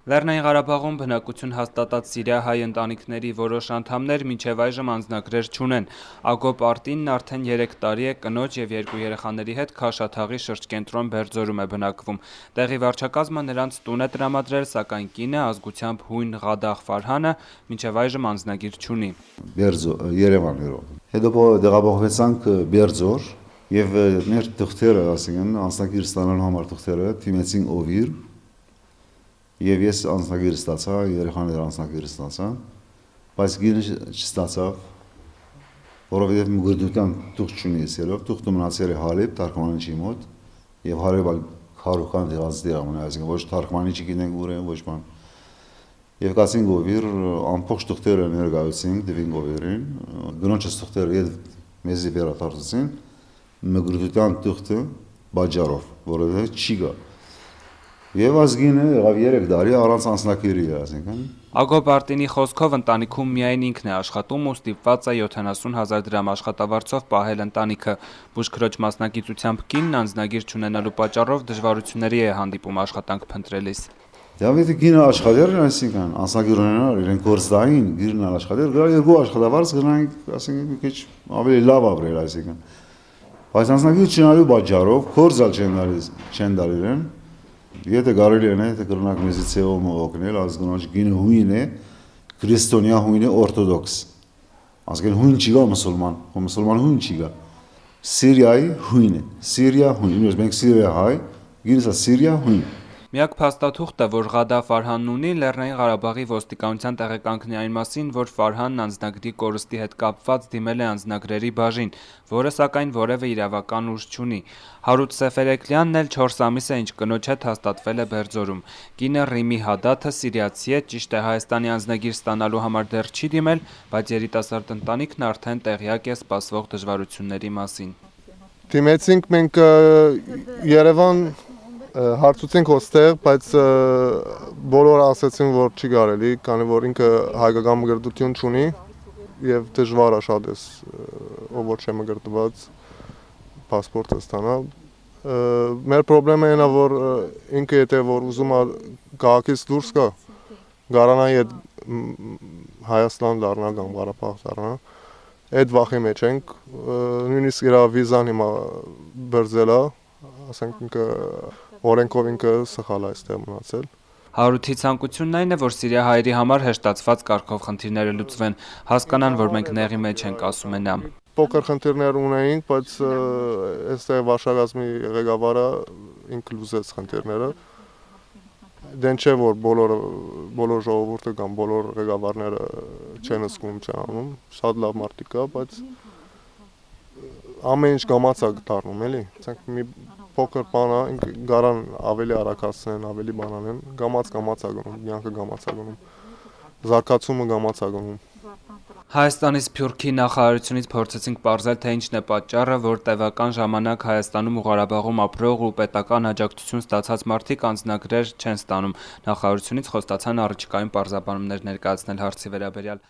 Լեռնային Ղարաբաղում բնակություն հաստատած սիրիահայ ընտանիքների որոշ անդամներ մինչև այժմ անձնագրեր չունեն։ Ագոպ Արտինն արդեն 3 տարի է կնոջ և 2 երեխաների հետ Քաշաթաղի շրջկենտրոն Բերձորում է բնակվում։ Տեղի վարչակազմը նրանց տուն է տրամադրել, սակայն կինը, ազգությամբ հույն Ղադաղ Ֆարհանը, մինչև այժմ անձնագիր չունի։ Երևաններով։ Հետո տեղափոխվեցանք Բերձոր եւ մեր թղթերը, ասենք, անձնագիր ստանալու համար թղթերը թիմեցին Օվիր։ Եվ ես անձնագիր ստացա, երեխաները անձնագիր ստացան, բայց գինը չստացավ, որովհետև մգրդության թուղթ չունի ես ելով, թուղթը մնացել է Հալեբ, թարգմանիչի մոտ, եւ Հալեբ քարուխան դեղած դեղամն է, այսինքն ոչ թարգմանիչի գիտենք ուր են, ոչ բան։ Եվ կացինք Օվիր, ամբողջ թղթերը ներկայացինք դեպին Օվիրին, գնոջս թղթերը մեզի վերադարձին, մգրդության թուղթը բաժարով, որովհետև չի գա։ Եվ ազգինը եղավ 3 տարի առանց անձնագրի, այսինքն։ Ագոպ Արտինի խոսքով ընտանիքում միայն ինքն է աշխատում ու ստիպված է 70,000 դրամ աշխատավարձով պահել ընտանիքը։ Բուժքրոջ մասնագիտությամբ կինն անձնագիր չունենալու պատճառով դժվարությունների է հանդիպում աշխատանք փնտրելիս։ Դավիթը կինը աշխատել է, այսինքն անձնագիր ունենալ, իրեն գործային գիրն աշխատել, գալ 2 աշխատավարձ գնանք, ասենք մի քիչ ավելի լավ ապրել, այսինքն։ Բայց անձնագիր չունենալու պատճառով գործալ չեն տալիս են։ Եթե կարելի է, թե կրնակ մեզի ցեում օգնել, ազգանոջ գինը հույն է, քրիստոնյա հույն է, օրթոդոքս։ Ասկեն հույն չի գա մուսուլման հույն չի գա։ Սիրիայի հույն է, Սիրիա հույն, մենք Սիրիա հայ, գինը Սիրիա հույն։ Միակ փաստաթուղթը, որ Ղադաղ Ֆարհանն ունի, Լեռնային Ղարաբաղի ոստիկանության տեղեկանքն է այն մասին, որ Ֆարհանն անձնագրի կորստի հետ կապված դիմել է անձնագրերի բաժին, որը սակայն որևէ իրավական ուժ չունի։ Հարութ Սեֆերեկլյանն էլ 4 ամիս է, ինչ կնոջ հետ հաստատվել է Բերձորում։ Կինը Ռիմի Հադաթը սիրիացի է, ճիշտ է, Հայաստանի անձնագիր ստանալու համար դեռ չի դիմել, բայց երիտասարդ ընտանիքն արդեն տեղյակ է սպասվող դժվարությունների մասին։ Դիմեցինք մենք Երևան հարցուցենք ոստեղ, բայց բոլորը ասացին, որ չի կարելի, քանի որ ինքը հայկական մգրտություն չունի եւ դժվար է շատ էս, ով որ չէ մգրտված պասպորտը ստանալ։ Մեր խնդրեմը այն է, որ ինքը եթե որ ուզում է քաղաքից դուրս գա, գարանայի այդ Հայաստան դառնա կամ Ղարաբաղ դառնա, այդ վախի մեջ ենք, նույնիսկ իր վիզան հիմա բրձել է, ասենք ինքը օրենքով ինքը սխալ է այստեղ մնացել։ Հարութի ցանկությունն այն է, որ սիրիահայերի համար հեշտացված կարգով խնդիրները լուծվեն, հասկանան, որ մենք նեղի մեջ ենք, ասում է նա։ Փոքր խնդիրներ ունեինք, բայց այստեղ վարչակազմի ղեկավարը ինքը լուծեց խնդիրները։ Դեն չէ, որ բոլոր ժողովուրդը կամ բոլոր ղեկավարները չեն զգում, չեն անում, շատ լավ մարդիկ կա, բայց ամեն ինչ գամացակ դառնում, էլի։ Մի փոքր բանա, գարան ավելի արագացնեն, ավելի բան անեն, գամած ագնում, յանքը գամած ագնում, զարգացումը գամած ագնում։ Հայաստանի Սփյուռքի նախարարությունից փորձեցինք պարզել, թե ինչն է պատճառը, որ տևական ժամանակ Հայաստանում ու Ղարաբաղում ապրող ու պետական աջակցություն ստացած մարդիկ անձնագրեր չեն ստանում։ Նախարարությունից խոստացան առաջիկայում պարզաբանումներ ներկայացնել հարցի վերաբերյալ։